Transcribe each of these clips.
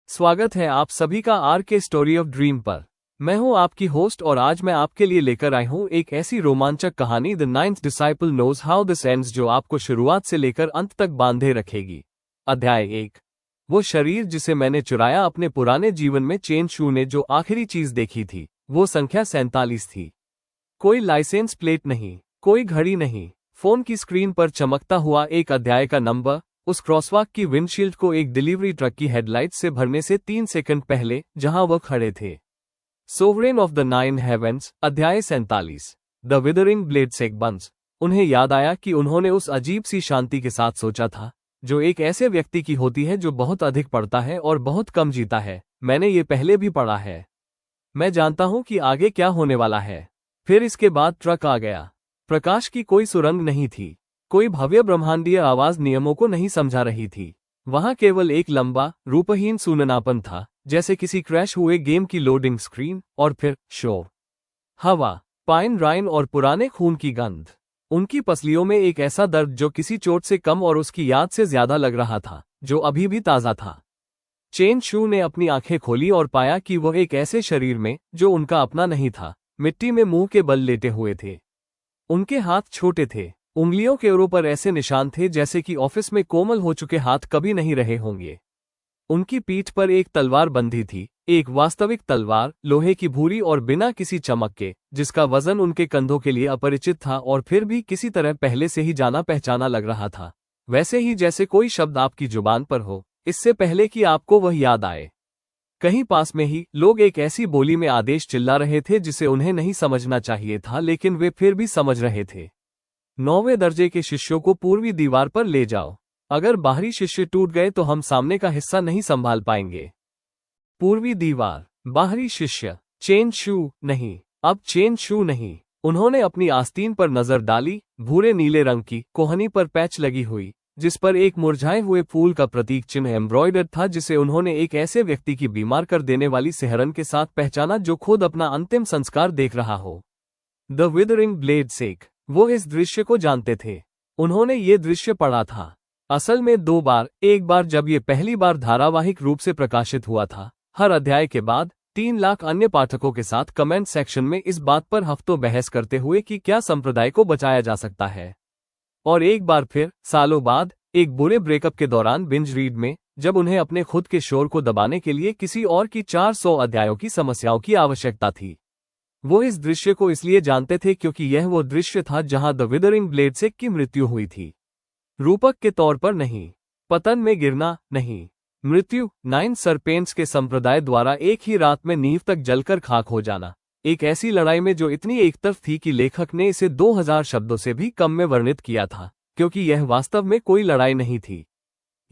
स्वागत है आप सभी का आर के स्टोरी ऑफ ड्रीम पर। मैं हूं आपकी होस्ट और आज मैं आपके लिए लेकर आई हूं एक ऐसी रोमांचक कहानी The Ninth Disciple Knows How This Ends जो आपको शुरुआत से लेकर अंत तक बांधे रखेगी। अध्याय 1। वो शरीर जिसे मैंने चुराया अपने पुराने जीवन में चेन शू ने जो आखिरी चीज देखी थी वो संख्या 47 थी। कोई लाइसेंस प्लेट नहीं, कोई घड़ी नहीं, फोन की स्क्रीन पर चमकता हुआ एक अध्याय का नंबर, उस क्रॉसवॉक की विंडशील्ड को एक डिलीवरी ट्रक की हेडलाइट से भरने से 3 सेकंड पहले जहां वह खड़े थे। Sovereign of the nine heavens, अध्याय 47। द विदरिंग ब्लेड सेगबंस। उन्हें याद आया कि उन्होंने उस अजीब सी शांति के साथ सोचा था जो एक ऐसे व्यक्ति की होती है जो बहुत अधिक पढ़ता है और बहुत कम जीता है। मैंने ये पहले भी पढ़ा है। मैं जानता हूं कि आगे क्या होने वाला है। फिर इसके बाद ट्रक आ गया। प्रकाश की कोई सुरंग नहीं थी, कोई भव्य ब्रह्मांडीय आवाज नियमों को नहीं समझा रही थी। वहां केवल एक लंबा रूपहीन सूननापन था, जैसे किसी क्रैश हुए गेम की लोडिंग स्क्रीन। और फिर शोर, हवा, पाइन राइन और पुराने खून की गंध। उनकी पसलियों में एक ऐसा दर्द जो किसी चोट से कम और उसकी याद से ज्यादा लग रहा था, जो अभी भी ताजा था। चेन शू ने अपनी आंखें खोली और पाया कि वह एक ऐसे शरीर में जो उनका अपना नहीं था, मिट्टी में मुंह के बल लेटे हुए थे। उनके हाथ छोटे थे, उंगलियों के ओरों पर ऐसे निशान थे जैसे कि ऑफिस में कोमल हो चुके हाथ कभी नहीं रहे होंगे। उनकी पीठ पर एक तलवार बंधी थी, एक वास्तविक तलवार, लोहे की भूरी और बिना किसी चमक के, जिसका वजन उनके कंधों के लिए अपरिचित था और फिर भी किसी तरह पहले से ही जाना पहचाना लग रहा था। वैसे ही जैसे कोई शब्द आपकी जुबान पर हो, इससे पहले कि आपको वह याद आए। कहीं पास में ही लोग एक ऐसी बोली में आदेश चिल्ला रहे थे जिसे उन्हें नहीं समझना चाहिए था, लेकिन वे फिर भी समझ रहे थे। 9वें दर्जे के शिष्यों को पूर्वी दीवार पर ले जाओ। अगर बाहरी शिष्य टूट गए तो हम सामने का हिस्सा नहीं संभाल पाएंगे। पूर्वी दीवार, बाहरी शिष्य, चेन शू नहीं, अब चेन शू नहीं। उन्होंने अपनी आस्तीन पर नजर डाली। भूरे नीले रंग की कोहनी पर पैच लगी हुई, जिस पर एक मुरझाए हुए फूल का प्रतीक चिन्ह एम्ब्रॉयडर्ड था, जिसे उन्होंने एक ऐसे व्यक्ति की बीमार कर देने वाली सिहरन के साथ पहचाना जो खुद अपना अंतिम संस्कार देख रहा हो। द विदरिंग ब्लेड सेक। वो इस दृश्य को जानते थे। उन्होंने ये दृश्य पढ़ा था, असल में 2 बार। एक बार जब ये पहली बार धारावाहिक रूप से प्रकाशित हुआ था, हर अध्याय के बाद 3 लाख अन्य पाठकों के साथ कमेंट सेक्शन में इस बात पर हफ्तों बहस करते हुए कि क्या संप्रदाय को बचाया जा सकता है। और एक बार फिर सालों बाद, एक बुरे ब्रेकअप के दौरान बिंज रीड में, जब उन्हें अपने खुद के शोर को दबाने के लिए किसी और की 400 अध्यायों की समस्याओं की आवश्यकता थी। वो इस दृश्य को इसलिए जानते थे क्योंकि यह वो दृश्य था जहां द विदरिंग ब्लेड सेक की मृत्यु हुई थी। रूपक के तौर पर नहीं, पतन में गिरना नहीं, मृत्यु 9 सरपेंट्स के संप्रदाय द्वारा एक ही रात में नींव तक जलकर खाक हो जाना। एक ऐसी लड़ाई में जो इतनी एकतरफ थी कि लेखक ने इसे 2000 शब्दों से भी कम में वर्णित किया था, क्योंकि यह वास्तव में कोई लड़ाई नहीं थी।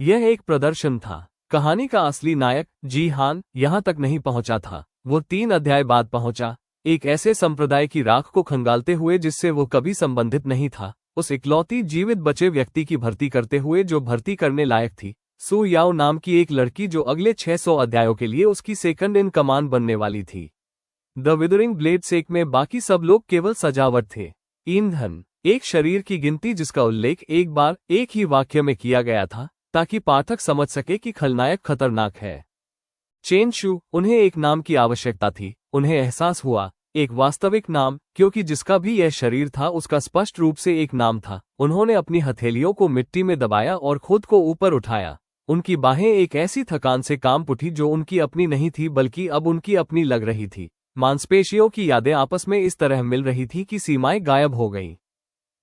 यह एक प्रदर्शन था। कहानी का असली नायक जीहान यहां तक नहीं पहुंचा था। वो 3 अध्याय बाद पहुंचा, एक ऐसे संप्रदाय की राख को खंगालते हुए जिससे वो कभी संबंधित नहीं था, उस इकलौती जीवित बचे व्यक्ति की भर्ती करते हुए जो भर्ती करने लायक थी, सू याओ नाम की एक लड़की जो अगले 600 अध्यायों के लिए उसकी सेकंड इन कमांड बनने वाली थी। द विदरिंग ब्लेड सेक में बाकी सब लोग केवल सजावट थे। ईंधन, एक शरीर की गिनती जिसका उल्लेख एक बार एक ही वाक्य में किया गया था ताकि पाठक समझ सके कि खलनायक खतरनाक है। चेन शू, उन्हें एक नाम की आवश्यकता थी। उन्हें एहसास हुआ, एक वास्तविक नाम, क्योंकि जिसका भी यह शरीर था उसका स्पष्ट रूप से एक नाम था। उन्होंने अपनी हथेलियों को मिट्टी में दबाया और खुद को ऊपर उठाया। उनकी बाहें एक ऐसी थकान से कांप उठी जो उनकी अपनी नहीं थी बल्कि अब उनकी अपनी लग रही थी। मांसपेशियों की यादें आपस में इस तरह मिल रही थी कि सीमाएं गायब हो गईं।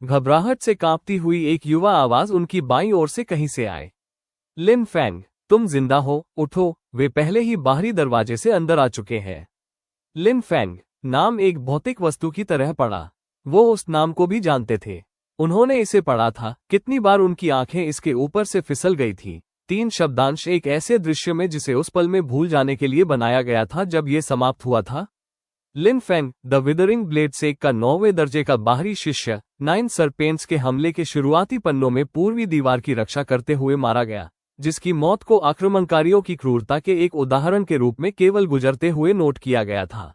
घबराहट से कांपती हुई एक युवा आवाज उनकी बाईं ओर से कहीं से आए। लिन फैंग, तुम जिंदा हो, उठो। वे पहले ही बाहरी दरवाजे से अंदर आ चुके हैं। लिन फैंग नाम एक भौतिक वस्तु की तरह पड़ा। वो उस नाम को भी जानते थे। उन्होंने इसे पढ़ा था। कितनी बार उनकी आंखें इसके ऊपर से फिसल गई थी। 3 शब्दांश एक ऐसे दृश्य में जिसे उस पल में भूल जाने के लिए बनाया गया था जब ये समाप्त हुआ था। लिन फैंग, द विदरिंग ब्लेड सेक का 9वें दर्जे का बाहरी शिष्य, 9 सरपेंट्स के हमले के शुरुआती पन्नों में पूर्वी दीवार की रक्षा करते हुए मारा गया, जिसकी मौत को आक्रमणकारियों की क्रूरता के एक उदाहरण के रूप में केवल गुजरते हुए नोट किया गया था।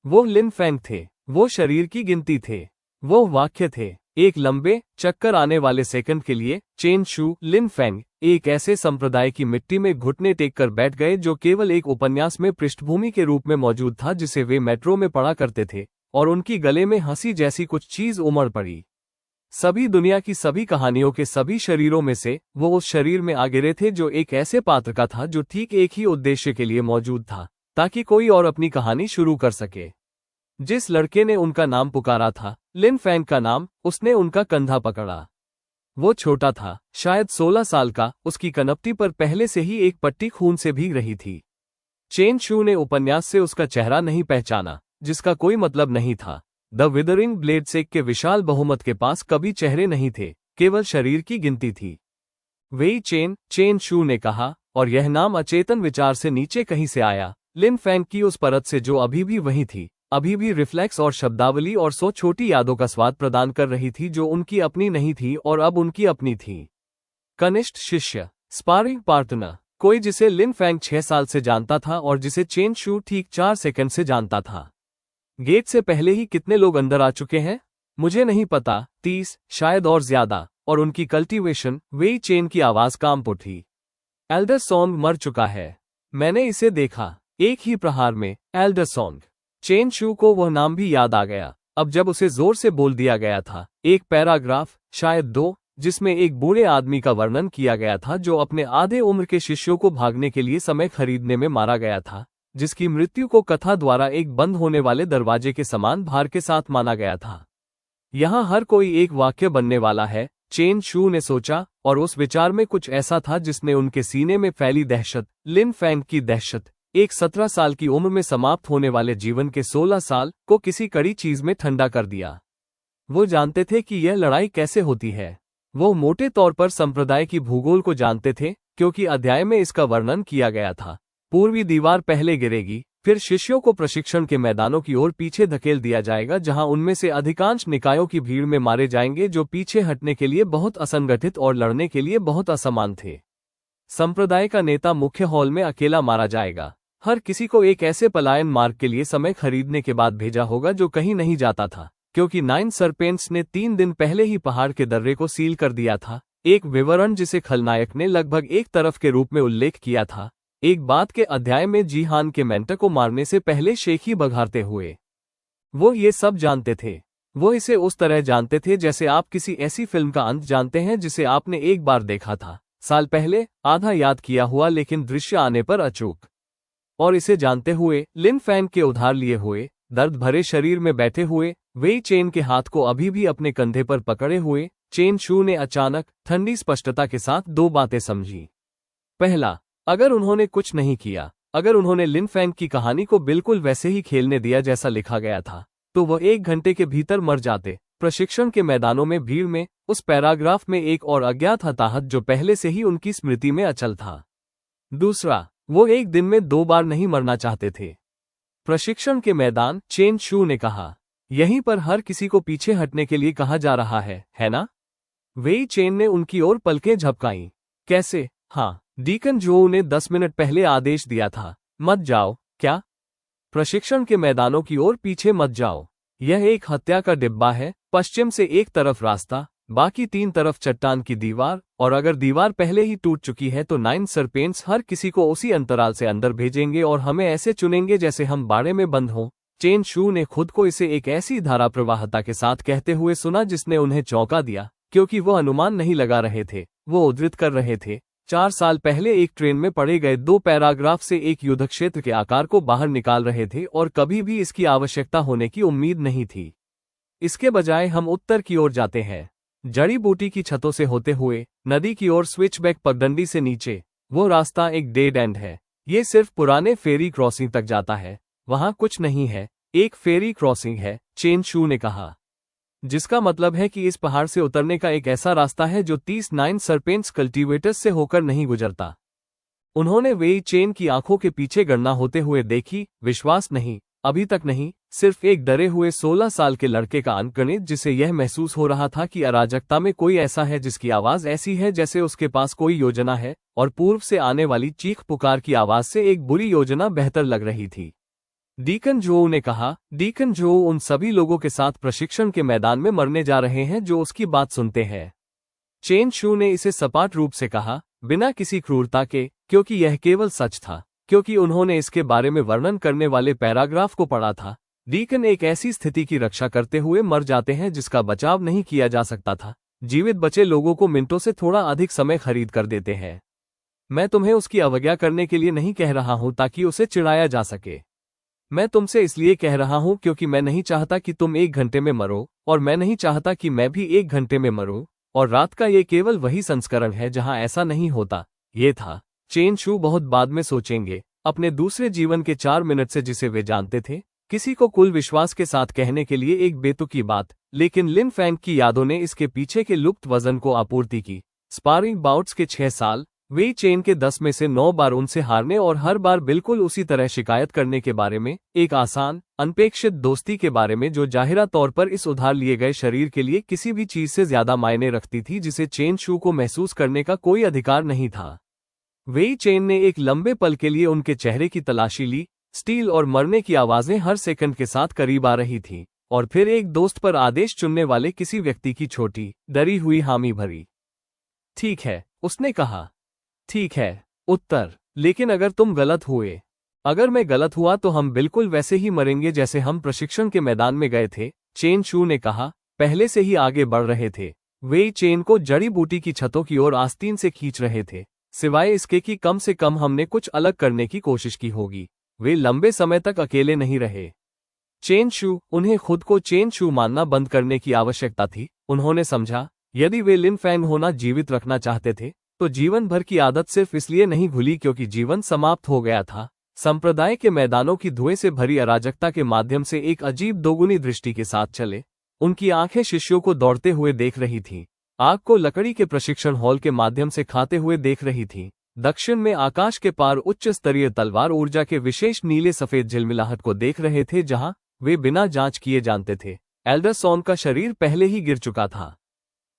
वो लिन फैंग थे। वो शरीर की गिनती थे। वो वाक्य थे। एक लंबे चक्कर आने वाले सेकंड के लिए चेन शू, लिन फैंग, एक ऐसे संप्रदाय की मिट्टी में घुटने टेक कर बैठ गए जो केवल एक उपन्यास में पृष्ठभूमि के रूप में मौजूद था जिसे वे मेट्रो में पढ़ा करते थे, और उनकी गले में हंसी जैसी कुछ चीज उमड़ पड़ी। सभी दुनिया की सभी कहानियों के सभी शरीरों में से वो उस शरीर में आ गिरे थे जो एक ऐसे पात्र का था जो ठीक एक ही उद्देश्य के लिए मौजूद था, ताकि कोई और अपनी कहानी शुरू कर सके। जिस लड़के ने उनका नाम पुकारा था, लिन फैंग का नाम, उसने उनका कंधा पकड़ा। वो छोटा था, शायद 16 साल का, उसकी कनपटी पर पहले से ही एक पट्टी खून से भीग रही थी। चेन शू ने उपन्यास से उसका चेहरा नहीं पहचाना, जिसका कोई मतलब नहीं था। द विदरिंग ब्लेड सेक के विशाल बहुमत के पास कभी चेहरे नहीं थे, केवल शरीर की गिनती थी। वेई चेन, चेन शू ने कहा, और यह नाम अचेतन विचार से नीचे कहीं से आया, लिन फैंग की उस परत से जो अभी भी वही थी, अभी भी रिफ्लेक्स और शब्दावली और 100 छोटी यादों का स्वाद प्रदान कर रही थी जो उनकी अपनी नहीं थी और अब उनकी अपनी थी। कनिष्ठ शिष्य, स्पारिंग पार्टनर, कोई जिसे लिन फैंग 6 साल से जानता था और जिसे चेन शू ठीक 4 सेकंड से जानता था। गेट से पहले ही कितने लोग अंदर आ चुके हैं? मुझे नहीं पता, 30 शायद और ज्यादा, और उनकी कल्टीवेशन, वेई चेन की आवाज काम पर थी। एल्डर सॉन्ग मर चुका है। मैंने इसे देखा, एक ही प्रहार में, एल्डर सॉन्ग। चेन शू को वह नाम भी याद आ गया, अब जब उसे जोर से बोल दिया गया था। एक पैराग्राफ, शायद 2, जिसमें एक बूढ़े आदमी का वर्णन किया गया था जो अपने आधे उम्र के शिष्यों को भागने के लिए समय खरीदने में मारा गया था, जिसकी मृत्यु को कथा द्वारा एक बंद होने वाले दरवाजे के समान भार के साथ माना गया था। यहाँ हर कोई एक वाक्य बनने वाला है, चेन शू ने सोचा, और उस विचार में कुछ ऐसा था जिसने उनके सीने में फैली दहशत, लिन फैंग की दहशत, एक 17 साल की उम्र में समाप्त होने वाले जीवन के 16 साल को किसी कड़ी चीज में ठंडा कर दिया। वो जानते थे कि यह लड़ाई कैसे होती है। वो मोटे तौर पर संप्रदाय की भूगोल को जानते थे, क्योंकि अध्याय में इसका वर्णन किया गया था। पूर्वी दीवार पहले गिरेगी, फिर शिष्यों को प्रशिक्षण के मैदानों की ओर पीछे धकेल दिया जाएगा जहां उनमें से अधिकांश निकायों की भीड़ में मारे जाएंगे जो पीछे हटने के लिए बहुत असंगठित और लड़ने के लिए बहुत असमान थे। संप्रदाय का नेता मुख्य हॉल में अकेला मारा जाएगा। हर किसी को एक ऐसे पलायन मार्ग के लिए समय खरीदने के बाद भेजा होगा जो कहीं नहीं जाता था, क्योंकि 9 सरपेंट्स ने 3 दिन पहले ही पहाड़ के दर्रे को सील कर दिया था। एक विवरण जिसे खलनायक ने लगभग एक तरफ के रूप में उल्लेख किया था, एक बात के अध्याय में जीहान के मेंटर को मारने से पहले शेखी बघारते हुए। वो ये सब जानते थे। वो इसे उस तरह जानते थे जैसे आप किसी ऐसी फिल्म का अंत जानते हैं जिसे आपने एक बार देखा था, साल पहले, आधा याद किया हुआ लेकिन दृश्य आने पर अचूक। और इसे जानते हुए, लिन फैंग के उधार लिए हुए, दर्द भरे शरीर में बैठे हुए, वेई चेन के हाथ को अभी भी अपने कंधे पर पकड़े हुए, चेन शू ने अचानक, ठंडी स्पष्टता के साथ 2 बातें समझी। पहला, अगर उन्होंने कुछ नहीं किया, अगर उन्होंने लिन फैंग की कहानी को बिल्कुल वैसे ही खेलने दिया जैसा लिखा गया था, तो वह 1 घंटे के भीतर मर जाते, प्रशिक्षण के मैदानों में भीड़ में, उस पैराग्राफ में एक और अज्ञात हताहत जो पहले से ही उनकी स्मृति में अचल था। दूसरा, वो 1 दिन में 2 बार नहीं मरना चाहते थे। प्रशिक्षण के मैदान, चेन शू ने कहा, यहीं पर हर किसी को पीछे हटने के लिए कहा जा रहा है ना? वेई चेन ने उनकी ओर पलकें झपकाईं। कैसे? हाँ, डीकन जोऊ ने 10 मिनट पहले आदेश दिया था, मत जाओ। क्या? प्रशिक्षण के मैदानों की ओर पीछे मत जाओ। यह एक हत्या का डिब्बा है, पश्चिम से एक तरफ रास्ता, बाकी 3 तरफ चट्टान की दीवार, और अगर दीवार पहले ही टूट चुकी है तो 9 सरपेंट्स हर किसी को उसी अंतराल से अंदर भेजेंगे और हमें ऐसे चुनेंगे जैसे हम बाड़े में बंद हों। चेन शू ने खुद को इसे एक ऐसी धारा प्रवाहता के साथ कहते हुए सुना जिसने उन्हें चौंका दिया, क्योंकि वो अनुमान नहीं लगा रहे थे, वो उद्धृत कर रहे थे। 4 साल पहले एक ट्रेन में पढ़े गए 2 पैराग्राफ से एक युद्ध क्षेत्र के आकार को बाहर निकाल रहे थे और कभी भी इसकी आवश्यकता होने की उम्मीद नहीं थी। इसके बजाय हम उत्तर की ओर जाते हैं, जड़ी बूटी की छतों से होते हुए, नदी की ओर स्विचबैक पगडंडी से नीचे। वो रास्ता एक डेड एंड है। ये सिर्फ पुराने फेरी क्रॉसिंग तक जाता है। वहां कुछ नहीं है, एक फेरी क्रॉसिंग है, चेन शू ने कहा। जिसका मतलब है कि इस पहाड़ से उतरने का एक ऐसा रास्ता है जो 39 सरपेंट्स कल्टीवेटर्स से होकर नहीं गुजरता। उन्होंने वेई चेन की आंखों के पीछे गणना होते हुए देखी, विश्वास नहीं, अभी तक नहीं, सिर्फ एक डरे हुए 16 साल के लड़के का अंकगणित जिसे यह महसूस हो रहा था कि अराजकता में कोई ऐसा है जिसकी आवाज ऐसी है जैसे उसके पास कोई योजना है, और पूर्व से आने वाली चीख पुकार की आवाज से एक बुरी योजना बेहतर लग रही थी। डीकन जोऊ ने कहा, डीकन जोऊ उन सभी लोगों के साथ प्रशिक्षण के मैदान में मरने जा रहे हैं जो उसकी बात सुनते हैं। चेन शू ने इसे सपाट रूप से कहा, बिना किसी क्रूरता के, क्योंकि यह केवल सच था, क्योंकि उन्होंने इसके बारे में वर्णन करने वाले पैराग्राफ को पढ़ा था। डीकन एक ऐसी स्थिति की रक्षा करते हुए मर जाते हैं जिसका बचाव नहीं किया जा सकता था। जीवित बचे लोगों को मिनटों से थोड़ा अधिक समय खरीद कर देते हैं। मैं तुम्हें उसकी अवज्ञा करने के लिए नहीं कह रहा हूं ताकि उसे चिढ़ाया जा सके। मैं तुमसे इसलिए कह रहा हूं क्योंकि मैं नहीं चाहता कि तुम 1 घंटे में मरो, और मैं नहीं चाहता कि मैं भी 1 घंटे में मरूं, और रात का ये केवल वही संस्करण है जहां ऐसा नहीं होता। ये था। चेन शू बहुत बाद में सोचेंगे, अपने दूसरे जीवन के 4 मिनट से जिसे वे जानते थे, किसी को कुल विश्वास के साथ कहने के लिए एक बेतुकी बात, लेकिन लिन फैंग की यादों ने इसके पीछे के लुप्त वजन को आपूर्ति की। स्पारिंग बाउट्स के 6 साल, वे चेन के 10 में से 9 बार उनसे हारने और हर बार बिल्कुल उसी तरह शिकायत करने के बारे में, एक आसान, अनपेक्षित दोस्ती के बारे में जो जाहिरा तौर पर इस उधार लिए गए शरीर के लिए किसी भी चीज से ज्यादा मायने रखती थी जिसे चेन शू को महसूस करने का कोई अधिकार नहीं था। वेई चेन ने एक लंबे पल के लिए उनके चेहरे की तलाशी ली। स्टील और मरने की आवाजें हर सेकंड के साथ करीब आ रही थीं, और फिर एक दोस्त पर आदेश चुनने वाले किसी व्यक्ति की छोटी, डरी हुई हामी भरी। ठीक है, उसने कहा। ठीक है, उत्तर। लेकिन अगर तुम गलत हुए, अगर मैं गलत हुआ तो हम बिल्कुल वैसे ही मरेंगे जैसे हम प्रशिक्षण के मैदान में गए थे, चेन शू ने कहा, पहले से ही आगे बढ़ रहे थे। वे चेन को जड़ी बूटी की छतों की ओर आस्तीन से खींच रहे थे, सिवाय इसके कि कम से कम हमने कुछ अलग करने की कोशिश की होगी। वे लंबे समय तक अकेले नहीं रहे। चेन शू, उन्हें खुद को चेन शू मानना बंद करने की आवश्यकता थी। उन्होंने समझा, यदि वे लिन फैंग होना जीवित रखना चाहते थे, तो जीवन भर की आदत सिर्फ इसलिए नहीं भूली क्योंकि जीवन समाप्त हो गया था। संप्रदाय के मैदानों की धुएं से भरी अराजकता के माध्यम से एक अजीब दोगुनी दृष्टि के साथ चले। उनकी आंखें शिष्यों को दौड़ते हुए देख रही थीं, आग को लकड़ी के प्रशिक्षण हॉल के माध्यम से खाते हुए देख रही थीं। दक्षिण में आकाश के पार उच्च स्तरीय तलवार ऊर्जा के विशेष नीले सफेद झिलमिलाहट को देख रहे थे जहां वे बिना जांच किए जानते थे एल्डरसॉन का शरीर पहले ही गिर चुका था।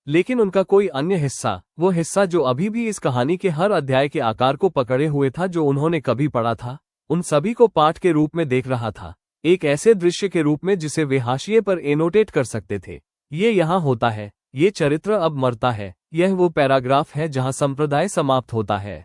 लेकिन उनका कोई अन्य हिस्सा, वो हिस्सा जो अभी भी इस कहानी के हर अध्याय के आकार को पकड़े हुए था जो उन्होंने कभी पढ़ा था, उन सभी को पाठ के रूप में देख रहा था, एक ऐसे दृश्य के रूप में जिसे वे हाशिए पर एनोटेट कर सकते थे। ये यहाँ होता है, ये चरित्र अब मरता है, यह वो पैराग्राफ है जहाँ संप्रदाय समाप्त होता है।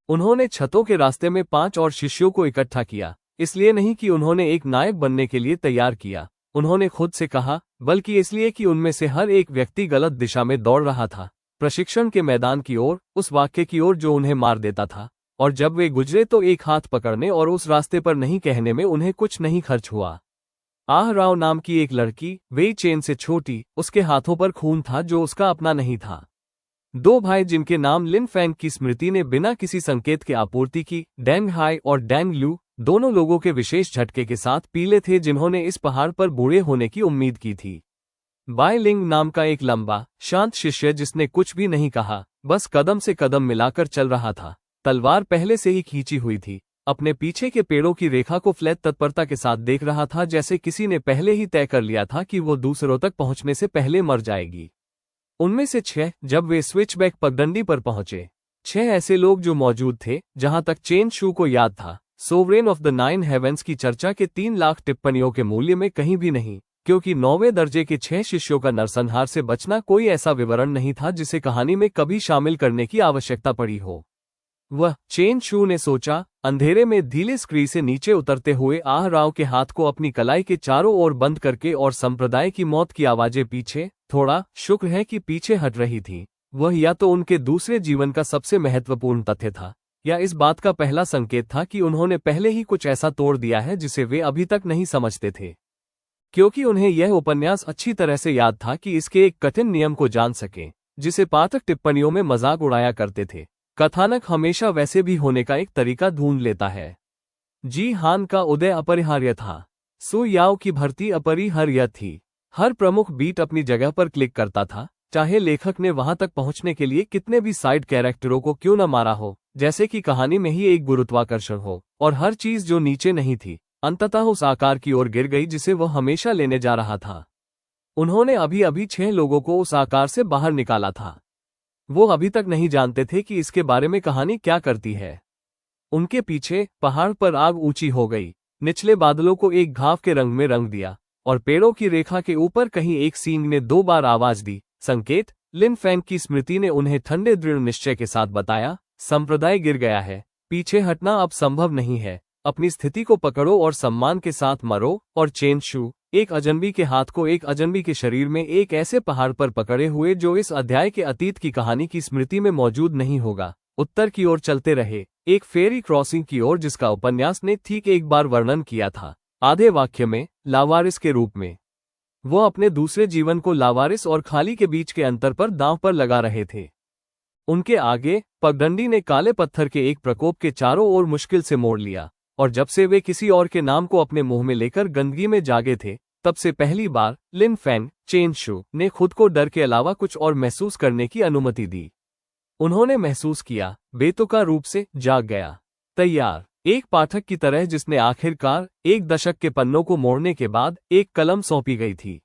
उन्होंने छतों के रास्ते में 5 और शिष्यों को इकट्ठा किया, इसलिए नहीं कि उन्होंने एक नायक बनने के लिए तैयार किया, उन्होंने खुद से कहा, बल्कि इसलिए कि उनमें से हर एक व्यक्ति गलत दिशा में दौड़ रहा था, प्रशिक्षण के मैदान की ओर, उस वाक्य की ओर जो उन्हें मार देता था। और जब वे गुजरे तो एक हाथ पकड़ने और उस रास्ते पर नहीं कहने में उन्हें कुछ नहीं खर्च हुआ। आह राव नाम की एक लड़की, वेई चेन से छोटी, उसके हाथों पर खून था जो उसका अपना नहीं था। 2 भाई जिनके नाम लिन फैंग की स्मृति ने बिना किसी संकेत के आपूर्ति की, डैंग हाई और डैंग लू, दोनों लोगों के विशेष झटके के साथ पीले थे जिन्होंने इस पहाड़ पर बूढ़े होने की उम्मीद की थी। बाय लिंग नाम का एक लंबा, शांत शिष्य जिसने कुछ भी नहीं कहा, बस कदम से कदम मिलाकर चल रहा था, तलवार पहले से ही खींची हुई थी, अपने पीछे के पेड़ों की रेखा को फ्लैट तत्परता के साथ देख रहा था जैसे किसी ने पहले ही तय कर लिया था कि वो दूसरों तक पहुंचने से पहले मर जाएगी। उनमें से 6, जब वे स्विचबैक पगडंडी पर पहुंचे, 6 ऐसे लोग जो मौजूद थे, जहां तक चेन शू को याद था, सोवरेन ऑफ द 9 हेवेंस की चर्चा के 3 लाख टिप्पणियों के मूल्य में कहीं भी नहीं, क्योंकि 9वें दर्जे के 6 शिष्यों का नरसंहार से बचना कोई ऐसा विवरण नहीं था जिसे कहानी में कभी शामिल करने की आवश्यकता पड़ी हो। वह, चेन शू ने सोचा, अंधेरे में धीले स्क्री से नीचे उतरते हुए आह राव के हाथ को अपनी कलाई के चारों ओर बंद करके, और संप्रदाय की मौत की आवाजें पीछे, थोड़ा शुक्र है कि पीछे हट रही थी। वह या तो उनके दूसरे जीवन का सबसे महत्वपूर्ण तथ्य था, या इस बात का पहला संकेत था कि उन्होंने पहले ही कुछ ऐसा तोड़ दिया है जिसे वे अभी तक नहीं समझते थे। क्योंकि उन्हें यह उपन्यास अच्छी तरह से याद था कि इसके एक कठिन नियम को जान सकें, जिसे पाठक टिप्पणियों में मजाक उड़ाया करते थे, कथानक हमेशा वैसे भी होने का एक तरीका ढूंढ लेता है। जी हान का उदय अपरिहार्य था, सु याओ की भर्ती अपरिहार्य थी। हर प्रमुख बीट अपनी जगह पर क्लिक करता था, चाहे लेखक ने वहां तक पहुंचने के लिए कितने भी साइड कैरेक्टरों को क्यों न मारा हो, जैसे कि कहानी में ही एक गुरुत्वाकर्षण हो, और हर चीज जो नीचे नहीं थी, अंततः उस आकार की ओर गिर गई जिसे वह हमेशा लेने जा रहा था। उन्होंने अभी अभी 6 लोगों को उस आकार से बाहर निकाला था। वो अभी तक नहीं जानते थे कि इसके बारे में कहानी क्या करती है। उनके पीछे, पहाड़ पर आग ऊंची हो गई, निचले बादलों को एक घाव के रंग में रंग दिया, और पेड़ों की रेखा के ऊपर कहीं एक सींग ने 2 बार आवाज दी, संकेत, लिन फैंग की स्मृति ने उन्हें ठंडे दृढ़ निश्चय के साथ बताया, संप्रदाय गिर गया है, पीछे हटना अब संभव नहीं है, अपनी स्थिति को पकड़ो और सम्मान के साथ मरो। और चेन शू, एक अजनबी के हाथ को एक अजनबी के शरीर में एक ऐसे पहाड़ पर पकड़े हुए जो इस अध्याय के अतीत की कहानी की स्मृति में मौजूद नहीं होगा, उत्तर की ओर चलते रहे, एक फेरी क्रॉसिंग की ओर जिसका उपन्यास ने ठीक एक बार वर्णन किया था, आधे वाक्य में, लावारिस के रूप में। वो अपने दूसरे जीवन को लावारिस और खाली के बीच के अंतर पर दांव पर लगा रहे थे। उनके आगे पगडंडी ने काले पत्थर के एक प्रकोप के चारों ओर मुश्किल से मोड़ लिया, और जब से वे किसी और के नाम को अपने मुंह में लेकर गंदगी में जागे थे, तब से पहली बार लिन फैंग, चेन शू ने खुद को डर के अलावा कुछ और महसूस करने की अनुमति दी। उन्होंने महसूस किया, बेतुका रूप से जाग गया, तैयार, एक पाठक की तरह जिसने आखिरकार एक दशक के पन्नों को मोड़ने के बाद एक कलम सौंपी गई थी।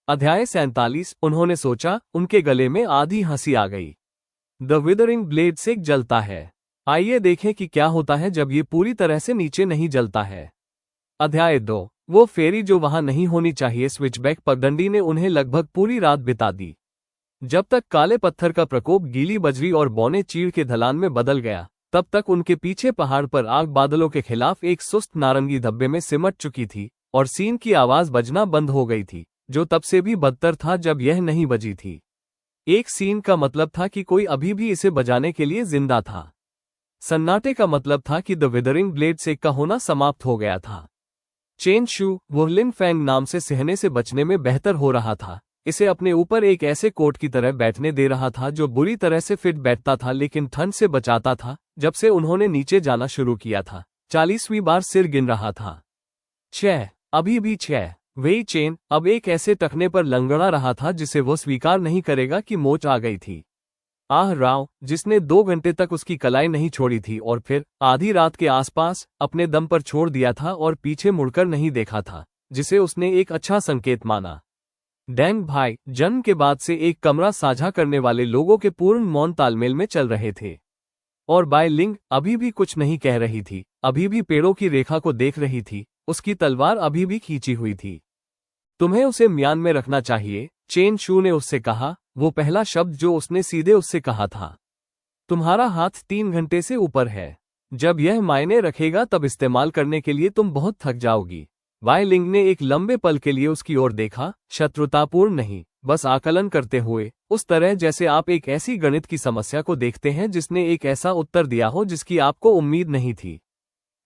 अध्याय 47, उन्होंने सोचा, उनके गले में आधी हंसी आ गई। द विदरिंग ब्लेड से जलता है। आइए देखें कि क्या होता है जब ये पूरी तरह से नीचे नहीं जलता है। अध्याय 2, वो फेरी जो वहां नहीं होनी चाहिए। स्विचबैक पगडंडी ने उन्हें लगभग पूरी रात बिता दी। जब तक काले पत्थर का प्रकोप गीली बजरी और बौने चीड़ के ढलान में बदल गया, तब तक उनके पीछे पहाड़ पर आग बादलों के खिलाफ एक सुस्त नारंगी धब्बे में सिमट चुकी थी, और सीन की आवाज बजना बंद हो गई थी, जो तब से भी बदतर था जब यह नहीं बजी थी। एक सीन का मतलब था कि कोई अभी भी इसे बजाने के लिए जिंदा था। सन्नाटे का मतलब था कि द विदरिंग ब्लेड से का होना समाप्त हो गया था। चेन शू, वो लिन फैंग नाम से सहने से बचने में बेहतर हो रहा था, इसे अपने ऊपर एक ऐसे कोट की तरह बैठने दे रहा था जो बुरी तरह से फिट बैठता था लेकिन ठंड से बचाता था। जब से उन्होंने नीचे जाना शुरू किया था, 40वीं बार सिर गिन रहा था। 6, अभी भी 6। वही चेन अब एक ऐसे टखने पर लंगड़ा रहा था जिसे वो स्वीकार नहीं करेगा कि मोच आ गई थी। आह राव, जिसने 2 घंटे तक उसकी कलाई नहीं छोड़ी थी और फिर आधी रात के आसपास अपने दम पर छोड़ दिया था और पीछे मुड़कर नहीं देखा था, जिसे उसने एक अच्छा संकेत माना। डैंग भाई जन्म के बाद से एक कमरा साझा करने वाले लोगों के पूर्ण मौन तालमेल में चल रहे थे, और बाय लिंग अभी भी कुछ नहीं कह रही थी, अभी भी पेड़ों की रेखा को देख रही थी, उसकी तलवार अभी भी खींची हुई थी। तुम्हें उसे म्यान में रखना चाहिए, चेन शू ने उससे कहा, वो पहला शब्द जो उसने सीधे उससे कहा था। तुम्हारा हाथ 3 घंटे से ऊपर है। जब यह मायने रखेगा तब इस्तेमाल करने के लिए तुम बहुत थक जाओगी। वाई लिंग ने एक लंबे पल के लिए उसकी ओर देखा, शत्रुतापूर्ण नहीं, बस आकलन करते हुए, उस तरह जैसे आप एक ऐसी गणित की समस्या को देखते हैं जिसने एक ऐसा उत्तर दिया हो जिसकी आपको उम्मीद नहीं थी।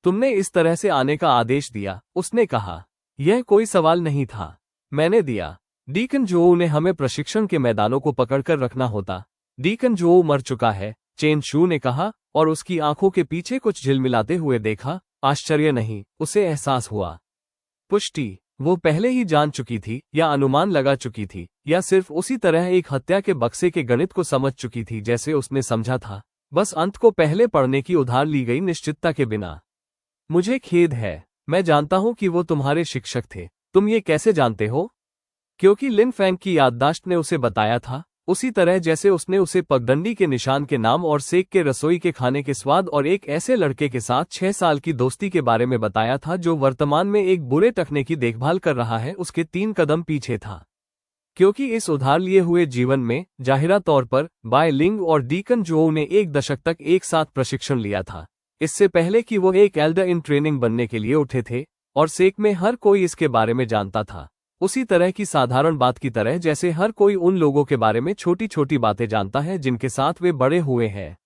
तुमने इस तरह से आने का आदेश दिया, उसने कहा। यह कोई सवाल नहीं था, मैंने दिया। डीकन जोऊ ने हमें प्रशिक्षण के मैदानों को पकड़कर रखना होता। डीकन जोऊ मर चुका है, चेन शू ने कहा, और उसकी आंखों के पीछे कुछ झिलमिलाते हुए देखा। आश्चर्य नहीं, उसे एहसास हुआ। पुष्टि, वो पहले ही जान चुकी थी, या अनुमान लगा चुकी थी, या सिर्फ उसी तरह एक हत्या के बक्से के गणित को समझ चुकी थी जैसे उसने समझा था, बस अंत को पहले पढ़ने की उधार ली गई निश्चितता के बिना। मुझे खेद है, मैं जानता हूं कि वो तुम्हारे शिक्षक थे। तुम ये कैसे जानते हो? क्योंकि लिन फैंग की याददाश्त ने उसे बताया था, उसी तरह जैसे उसने उसे पगडंडी के निशान के नाम और सेक के रसोई के खाने के स्वाद और एक ऐसे लड़के के साथ 6 साल की दोस्ती के बारे में बताया था जो वर्तमान में एक बुरे टखने की देखभाल कर रहा है, उसके 3 कदम पीछे था। क्योंकि इस उधार लिए हुए जीवन में जाहिरा तौर पर बाय लिंग और डीकन जोऊ ने 1 दशक तक एक साथ प्रशिक्षण लिया था, इससे पहले कि वो एक एल्डर इन ट्रेनिंग बनने के लिए उठे थे, और सेक में हर कोई इसके बारे में जानता था, उसी तरह की साधारण बात की तरह जैसे हर कोई उन लोगों के बारे में छोटी छोटी बातें जानता है जिनके साथ वे बड़े हुए हैं।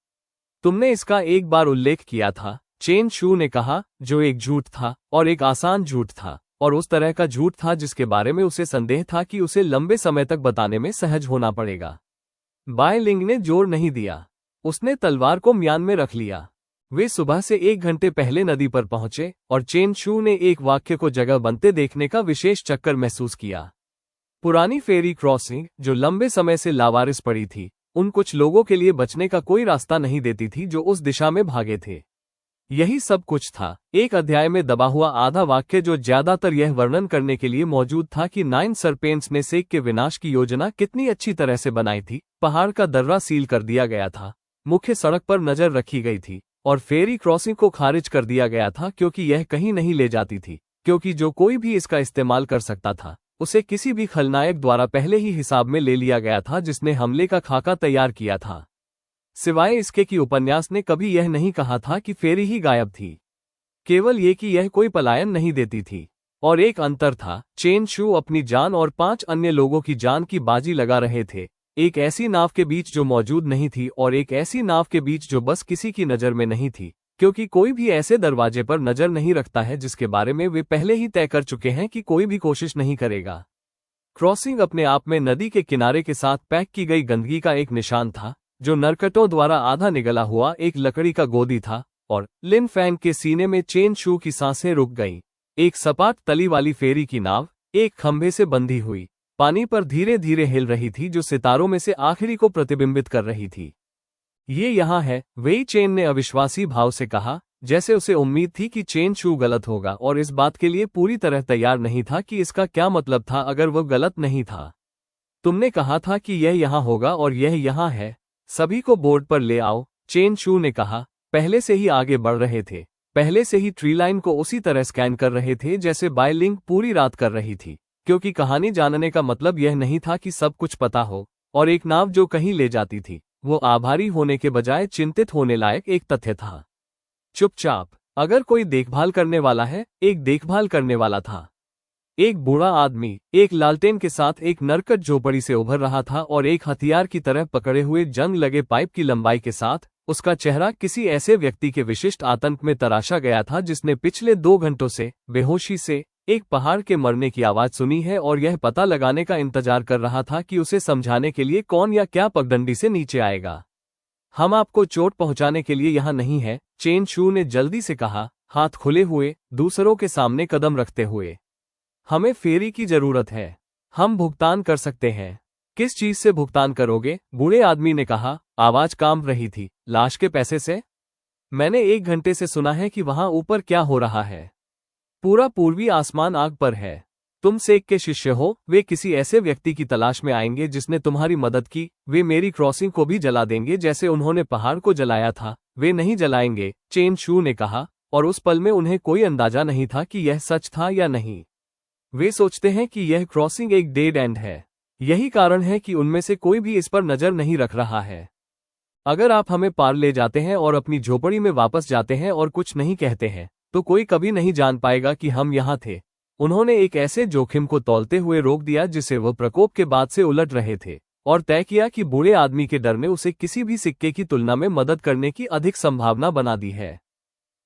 तुमने इसका एक बार उल्लेख किया था, चेन शू ने कहा, जो एक झूठ था, और एक आसान झूठ था, और उस तरह का झूठ था जिसके बारे में उसे संदेह था कि उसे लंबे समय तक बताने में सहज होना पड़ेगा। बाय लिंग ने जोर नहीं दिया, उसने तलवार को म्यान में रख लिया। वे सुबह से 1 घंटे पहले नदी पर पहुंचे, और चेन शू ने एक वाक्य को जगह बनते देखने का विशेष चक्कर महसूस किया। पुरानी फेरी क्रॉसिंग, जो लंबे समय से लावारिस पड़ी थी, उन कुछ लोगों के लिए बचने का कोई रास्ता नहीं देती थी जो उस दिशा में भागे थे। यही सब कुछ था, एक अध्याय में दबा हुआ आधा वाक्य जो ज्यादातर यह वर्णन करने के लिए मौजूद था कि 9 सरपेंट्स ने सेक के विनाश की योजना कितनी अच्छी तरह से बनाई थी। पहाड़ का दर्रा सील कर दिया गया था, मुख्य सड़क पर नजर रखी गई थी, और फेरी क्रॉसिंग को खारिज कर दिया गया था क्योंकि यह कहीं नहीं ले जाती थी, क्योंकि जो कोई भी इसका इस्तेमाल कर सकता था उसे किसी भी खलनायक द्वारा पहले ही हिसाब में ले लिया गया था जिसने हमले का खाका तैयार किया था। सिवाय इसके कि उपन्यास ने कभी यह नहीं कहा था कि फेरी ही गायब थी, केवल ये कि यह कोई पलायन नहीं देती थी। और एक अंतर था, चेन शू अपनी जान और 5 अन्य लोगों की जान की बाजी लगा रहे थे, एक ऐसी नाव के बीच जो मौजूद नहीं थी और एक ऐसी नाव के बीच जो बस किसी की नज़र में नहीं थी, क्योंकि कोई भी ऐसे दरवाजे पर नज़र नहीं रखता है जिसके बारे में वे पहले ही तय कर चुके हैं कि कोई भी कोशिश नहीं करेगा। क्रॉसिंग अपने आप में नदी के किनारे के साथ पैक की गई गंदगी का एक निशान था, जो नरकटों द्वारा आधा निगला हुआ एक लकड़ी का गोदी था, और लिन फैंग के सीने में चेन शू की सांसें रुक गईं। एक सपाट तली वाली फेरी की नाव एक खंभे से बंधी हुई पानी पर धीरे धीरे हिल रही थी, जो सितारों में से आखिरी को प्रतिबिंबित कर रही थी। ये यहाँ है, वेई चेन ने अविश्वासी भाव से कहा, जैसे उसे उम्मीद थी कि चेन शू गलत होगा और इस बात के लिए पूरी तरह तैयार नहीं था कि इसका क्या मतलब था अगर वह गलत नहीं था। तुमने कहा था कि यह यहाँ होगा और यह यहाँ है, सभी को बोर्ड पर ले आओ, चेन शू ने कहा। पहले से ही आगे बढ़ रहे थे, पहले से ही ट्री लाइन को उसी तरह स्कैन कर रहे थे जैसे बायलिंग पूरी रात कर रही थी, क्योंकि कहानी जानने का मतलब यह नहीं था कि सब कुछ पता हो, और एक नाव जो कहीं ले जाती थी वो आभारी होने के बजाय चिंतित होने लायक एक तथ्य था। चुपचाप, अगर कोई देखभाल करने वाला है, एक देखभाल करने वाला था। एक बूढ़ा आदमी एक लालटेन के साथ एक नरकट झोपड़ी से उभर रहा था और एक हथियार की तरह पकड़े हुए जंग लगे पाइप की लंबाई के साथ उसका चेहरा किसी ऐसे व्यक्ति के विशिष्ट आतंक में तराशा गया था जिसने पिछले 2 घंटों से बेहोशी से एक पहाड़ के मरने की आवाज सुनी है और यह पता लगाने का इंतजार कर रहा था कि उसे समझाने के लिए कौन या क्या पगडंडी से नीचे आएगा। हम आपको चोट पहुंचाने के लिए यहाँ नहीं है, चेन शू ने जल्दी से कहा, हाथ खुले हुए दूसरों के सामने कदम रखते हुए। हमें फेरी की जरूरत है, हम भुगतान कर सकते हैं। किस चीज से भुगतान करोगे? बूढ़े आदमी ने कहा, आवाज कांप रही थी। लाश के पैसे से? मैंने 1 घंटे से सुना है कि वहां ऊपर क्या हो रहा है। पूरा पूर्वी आसमान आग पर है। तुम सेक के शिष्य हो, वे किसी ऐसे व्यक्ति की तलाश में आएंगे जिसने तुम्हारी मदद की। वे मेरी क्रॉसिंग को भी जला देंगे जैसे उन्होंने पहाड़ को जलाया था। वे नहीं जलाएंगे, चेन शू ने कहा, और उस पल में उन्हें कोई अंदाजा नहीं था कि यह सच था या नहीं। वे सोचते हैं कि यह क्रॉसिंग एक डेड एंड है। यही कारण है कि उनमें से कोई भी इस पर नजर नहीं रख रहा है। अगर आप हमें पार ले जाते हैं और अपनी झोपड़ी में वापस जाते हैं और कुछ नहीं कहते हैं, तो कोई कभी नहीं जान पाएगा कि हम यहाँ थे। उन्होंने एक ऐसे जोखिम को तौलते हुए रोक दिया जिसे वह प्रकोप के बाद से उलट रहे थे, और तय किया कि बूढ़े आदमी के डर ने उसे किसी भी सिक्के की तुलना में मदद करने की अधिक संभावना बना दी है।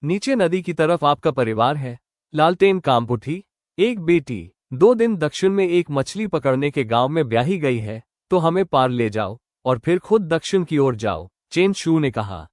नीचे नदी की तरफ आपका परिवार है। लालटेन कांप उठी। एक बेटी 2 दिन दक्षिण में एक मछली पकड़ने के गांव में ब्याही गई है, तो हमें पार ले जाओ और फिर खुद दक्षिण की ओर जाओ, चेन शू ने कहा।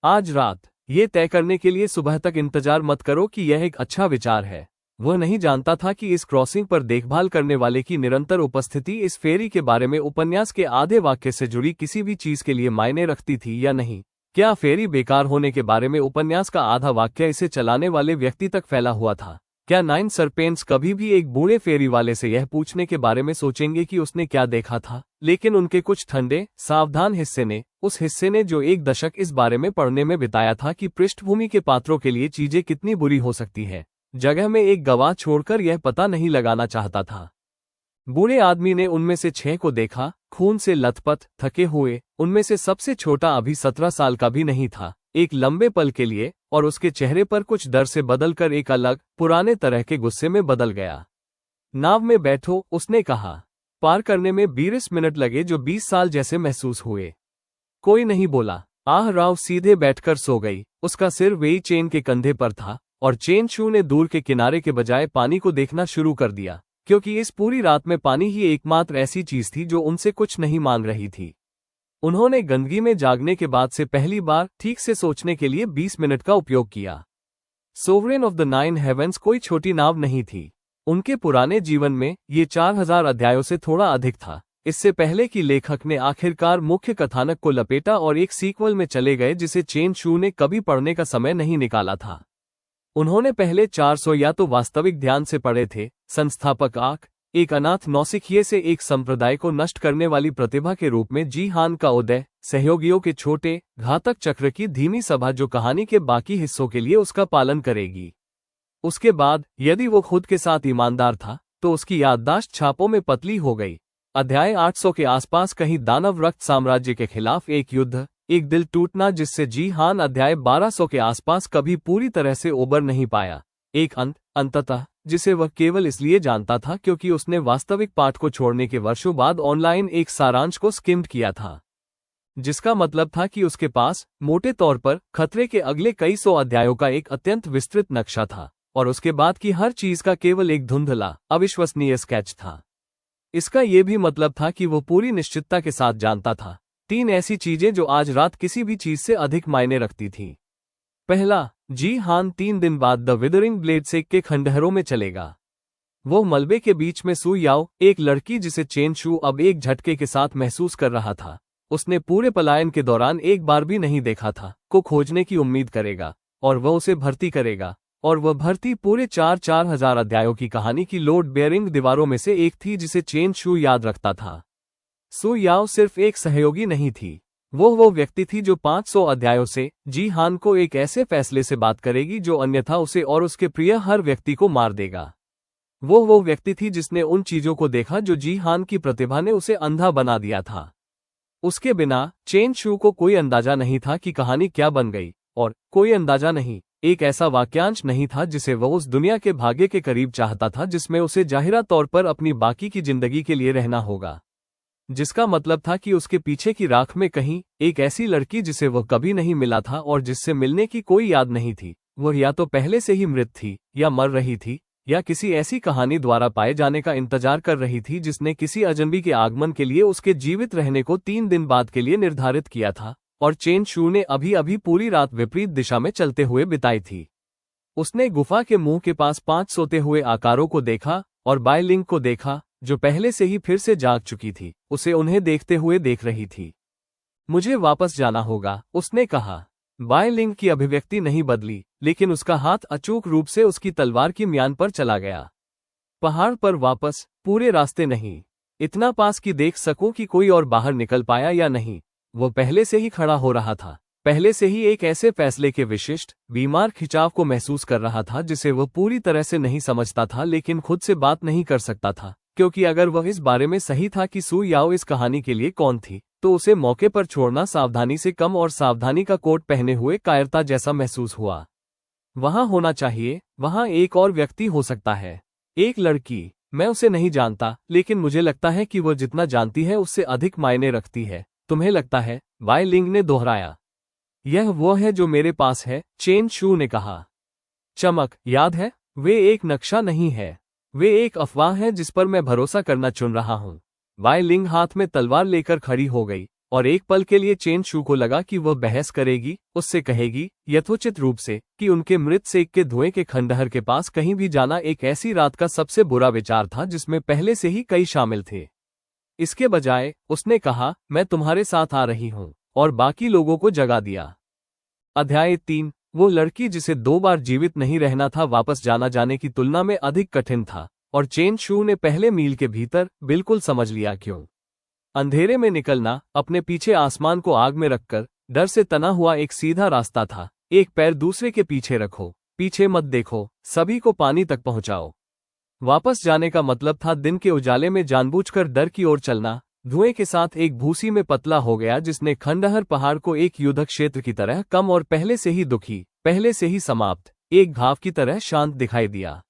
आज रात ये तय करने के लिए सुबह तक इंतजार मत करो कि यह एक अच्छा विचार है। वह नहीं जानता था कि इस क्रॉसिंग पर देखभाल करने वाले की निरंतर उपस्थिति इस फेरी के बारे में उपन्यास के आधे वाक्य से जुड़ी किसी भी चीज के लिए मायने रखती थी या नहीं। क्या फेरी बेकार होने के बारे में उपन्यास का आधा वाक्य इसे चलाने वाले व्यक्ति तक फैला हुआ था? क्या 9 सरपेंट्स कभी भी एक बूढ़े फेरी वाले से यह पूछने के बारे में सोचेंगे कि उसने क्या देखा था? लेकिन उनके कुछ ठंडे, सावधान हिस्से ने, उस हिस्से ने जो 1 दशक इस बारे में पढ़ने में बिताया था कि पृष्ठभूमि के पात्रों के लिए चीजें कितनी बुरी हो सकती है, जगह में एक गवाह छोड़कर यह पता नहीं लगाना चाहता था। बूढ़े आदमी ने उनमें से 6 को देखा, खून से लथपथ, थके हुए। उनमें से सबसे छोटा अभी 17 साल का भी नहीं था। एक लंबे पल के लिए, और उसके चेहरे पर कुछ डर से बदलकर एक अलग, पुराने तरह के गुस्से में बदल गया। नाव में बैठो, उसने कहा। पार करने में 20 मिनट लगे जो 20 साल जैसे महसूस हुए। कोई नहीं बोला। राव सीधे बैठकर सो गई। उसका सिर वेई चेन के कंधे पर था, और चेन शू ने दूर के किनारे के बजाय पानी को देखना शुरू कर दिया, क्योंकि इस पूरी रात में पानी ही एकमात्र ऐसी चीज थी जो उनसे कुछ नहीं मांग रही थी। उन्होंने गंदगी में जागने के बाद से पहली बार ठीक से सोचने के लिए 20 मिनट का उपयोग किया। सोवरेन ऑफ द 9 हेवेंस कोई छोटी नाव नहीं थी। उनके पुराने जीवन में ये 4000 अध्यायों से थोड़ा अधिक था, इससे पहले कि लेखक ने आखिरकार मुख्य कथानक को लपेटा और एक सीक्वल में चले गए जिसे चेन शू ने कभी पढ़ने का समय नहीं निकाला था। उन्होंने पहले 400 या तो वास्तविक ध्यान से पढ़े थे। संस्थापक आक, एक अनाथ नौसिखिए से एक संप्रदाय को नष्ट करने वाली प्रतिभा के रूप में जी हान का उदय, सहयोगियों के छोटे, घातक चक्र की धीमी सभा जो कहानी के बाकी हिस्सों के लिए उसका पालन करेगी। उसके बाद, यदि वो खुद के साथ ईमानदार था, तो उसकी याददाश्त छापों में पतली हो गई। अध्याय 800 के आसपास कहीं दानव रक्त साम्राज्य के खिलाफ एक युद्ध, एक दिल टूटना जिससे जी हान अध्याय 1200 के आसपास कभी पूरी तरह से उबर नहीं पाया। एक अंततः जिसे वह केवल इसलिए जानता था क्योंकि उसने वास्तविक पाठ को छोड़ने के वर्षों बाद ऑनलाइन एक सारांश को स्किम्ड किया था, जिसका मतलब था कि उसके पास मोटे तौर पर खतरे के अगले कई सौ अध्यायों का एक अत्यंत विस्तृत नक्शा था, और उसके बाद की हर चीज का केवल एक धुंधला अविश्वसनीय स्केच था। इसका यह भी मतलब था कि वो पूरी निश्चितता के साथ जानता था 3 ऐसी चीजें जो आज रात किसी भी चीज से अधिक मायने रखती थी। पहला, जी हान 3 दिन बाद द विदरिंग ब्लेड सेक के खंडहरों में चलेगा। वो मलबे के बीच में सू याओ, एक लड़की जिसे चेन शू अब एक झटके के साथ महसूस कर रहा था, उसने पूरे पलायन के दौरान एक बार भी नहीं देखा था, को खोजने की उम्मीद करेगा, और वह उसे भर्ती करेगा। और वह भर्ती पूरे 4,000 अध्यायों की कहानी की लोड बेयरिंग दीवारों में से एक थी जिसे चेन शू याद रखता था। सू याओ सिर्फ एक सहयोगी नहीं थी, वो व्यक्ति थी जो 500 अध्यायों से जी हान को एक ऐसे फैसले से बात करेगी जो अन्यथा उसे और उसके प्रिय हर व्यक्ति को मार देगा। वो व्यक्ति थी जिसने उन चीजों को देखा जो जी हान की प्रतिभा ने उसे अंधा बना दिया था। उसके बिना चेन शू को कोई अंदाजा नहीं था कि कहानी क्या बन गई, और कोई अंदाजा नहीं, एक ऐसा वाक्यांश नहीं था जिसे वह उस दुनिया के भाग्य के करीब चाहता था जिसमें उसे जाहिरा तौर पर अपनी बाकी की जिंदगी के लिए रहना होगा। जिसका मतलब था कि उसके पीछे की राख में कहीं एक ऐसी लड़की जिसे वह कभी नहीं मिला था और जिससे मिलने की कोई याद नहीं थी, वह या तो पहले से ही मृत थी, या मर रही थी, या किसी ऐसी कहानी द्वारा पाए जाने का इंतजार कर रही थी जिसने किसी अजनबी के आगमन के लिए उसके जीवित रहने को 3 दिन बाद के लिए निर्धारित किया था। और चेन शू ने अभी अभी पूरी रात विपरीत दिशा में चलते हुए बिताई थी। उसने गुफा के मुंह के पास 5 सोते हुए आकारों को देखा और बाय लिंग को देखा, जो पहले से ही फिर से जाग चुकी थी, उसे उन्हें देखते हुए देख रही थी। मुझे वापस जाना होगा, उसने कहा। बाय लिंग की अभिव्यक्ति नहीं बदली, लेकिन उसका हाथ अचूक रूप से उसकी तलवार की म्यान पर चला गया। पहाड़ पर वापस, पूरे रास्ते नहीं, इतना पास कि देख सकूं कि कोई और बाहर निकल पाया या नहीं। वो पहले से ही खड़ा हो रहा था, पहले से ही एक ऐसे फैसले के विशिष्ट बीमार खिंचाव को महसूस कर रहा था जिसे वह पूरी तरह से नहीं समझता था लेकिन खुद से बात नहीं कर सकता था, क्योंकि अगर वह इस बारे में सही था कि सू याओ इस कहानी के लिए कौन थी, तो उसे मौके पर छोड़ना सावधानी से कम और सावधानी का कोट पहने हुए कायरता जैसा महसूस हुआ। वहां होना चाहिए, वहां एक और व्यक्ति हो सकता है, एक लड़की। मैं उसे नहीं जानता, लेकिन मुझे लगता है कि वह जितना जानती है उससे अधिक मायने रखती है। तुम्हें लगता है? वाई लिंग ने दोहराया। यह वो है जो मेरे पास है, चेन शू ने कहा। चमक, याद है? वे एक नक्शा नहीं है, वे एक अफवाह है जिस पर मैं भरोसा करना चुन रहा हूं। वाई लिंग हाथ में तलवार लेकर खड़ी हो गई, और एक पल के लिए चेन शू को लगा कि वह बहस करेगी, उससे कहेगी, यथोचित रूप से, कि उनके मृत सेक के धुएं के खंडहर के पास कहीं भी जाना एक ऐसी रात का सबसे बुरा विचार था जिसमें पहले से ही कई शामिल थे। इसके बजाय उसने कहा, मैं तुम्हारे साथ आ रही हूं, और बाकी लोगों को जगा दिया। अध्याय 3। वो लड़की जिसे 2 बार जीवित नहीं रहना था वापस जाने की तुलना में अधिक कठिन था, और चेन शू ने पहले मील के भीतर बिल्कुल समझ लिया क्यों। अंधेरे में निकलना, अपने पीछे आसमान को आग में रखकर डर से तना हुआ एक सीधा रास्ता था। एक पैर दूसरे के पीछे रखो, पीछे मत देखो, सभी को पानी तक पहुंचाओ। वापस जाने का मतलब था दिन के उजाले में जानबूझकर डर की ओर चलना, धुएं के साथ एक भूसी में पतला हो गया जिसने खंडहर पहाड़ को एक युद्ध क्षेत्र की तरह कम और पहले से ही दुखी, पहले से ही समाप्त, एक घाव की तरह शांत दिखाई दिया।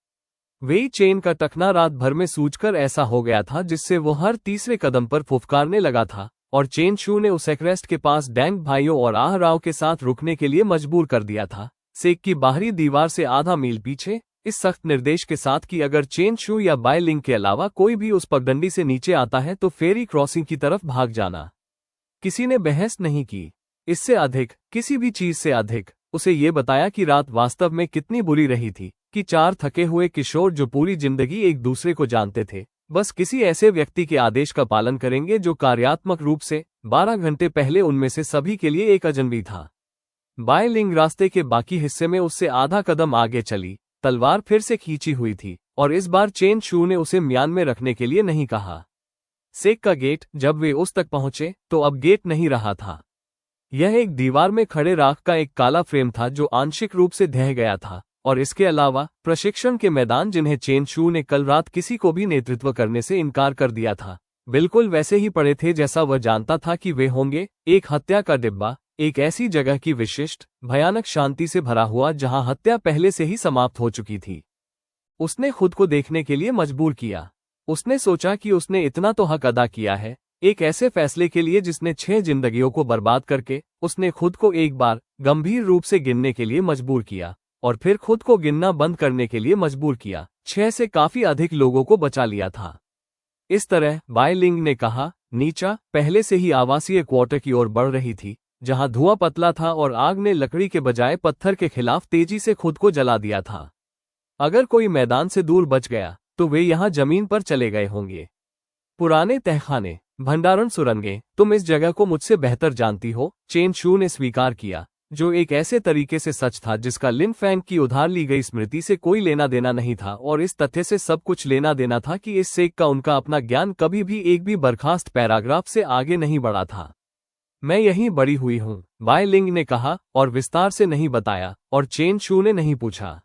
वेई चेन का टखना रात भर में सूजकर ऐसा हो गया था जिससे वो हर तीसरे कदम पर फुफकारने लगा था, और चेन शू ने उसे एवरेस्ट के पास डैंग भाइयों और आह राव के साथ रुकने के लिए मजबूर कर दिया था, सेक की बाहरी दीवार से आधा मील पीछे, इस सख्त निर्देश के साथ कि अगर चेन शू या बाय लिंग के अलावा कोई भी उस पगडंडी से नीचे आता है तो फेरी क्रॉसिंग की तरफ भाग जाना। किसी ने बहस नहीं की। इससे अधिक, किसी भी चीज से अधिक, उसे ये बताया कि रात वास्तव में कितनी बुरी रही थी, कि 4 थके हुए किशोर जो पूरी जिंदगी एक दूसरे को जानते थे, बस किसी ऐसे व्यक्ति के आदेश का पालन करेंगे जो कार्यात्मक रूप से 12 घंटे पहले उनमें से सभी के लिए एक अजनबी था। बाय लिंग रास्ते के बाकी हिस्से में उससे आधा कदम आगे चली, तलवार फिर से खींची हुई थी, और इस बार चेन शू ने उसे म्यान में रखने के लिए नहीं कहा। सेक का गेट, जब वे उस तक पहुंचे तो अब गेट नहीं रहा था। यह एक दीवार में खड़े राख का एक काला फ्रेम था जो आंशिक रूप से ढह गया था, और इसके अलावा प्रशिक्षण के मैदान जिन्हें चेन शू ने कल रात किसी को भी नेतृत्व करने से इनकार कर दिया था, बिल्कुल वैसे ही पड़े थे जैसा वह जानता था कि वे होंगे। एक हत्या का डिब्बा, एक ऐसी जगह की विशिष्ट भयानक शांति से भरा हुआ जहां हत्या पहले से ही समाप्त हो चुकी थी। उसने खुद को देखने के लिए मजबूर किया। उसने सोचा कि उसने इतना तो हक अदा किया है, एक ऐसे फैसले के लिए जिसने 6 जिंदगियों को बर्बाद करके उसने खुद को एक बार गंभीर रूप से गिनने के लिए मजबूर किया और फिर खुद को गिनना बंद करने के लिए मजबूर किया। 6 से काफी अधिक लोगों को बचा लिया था। इस तरह बाई लिंग ने कहा, नीचा पहले से ही आवासीय क्वार्टर की ओर बढ़ रही थी, जहां धुआं पतला था और आग ने लकड़ी के बजाय पत्थर के खिलाफ तेजी से खुद को जला दिया था। अगर कोई मैदान से दूर बच गया तो वे यहां जमीन पर चले गए होंगे। पुराने तहखाने, भंडारण सुरंगें, तुम इस जगह को मुझसे बेहतर जानती हो, चेन शू ने स्वीकार किया, जो एक ऐसे तरीके से सच था जिसका लिन फैंग की उधार ली गई स्मृति से कोई लेना देना नहीं था और इस तथ्य से सब कुछ लेना देना था कि इस सेक का उनका अपना ज्ञान कभी भी एक भी बर्खास्त पैराग्राफ से आगे नहीं बढ़ा था। मैं यहीं बड़ी हुई हूं, बाई लिंग ने कहा, और विस्तार से नहीं बताया, और चेन शू ने नहीं पूछा।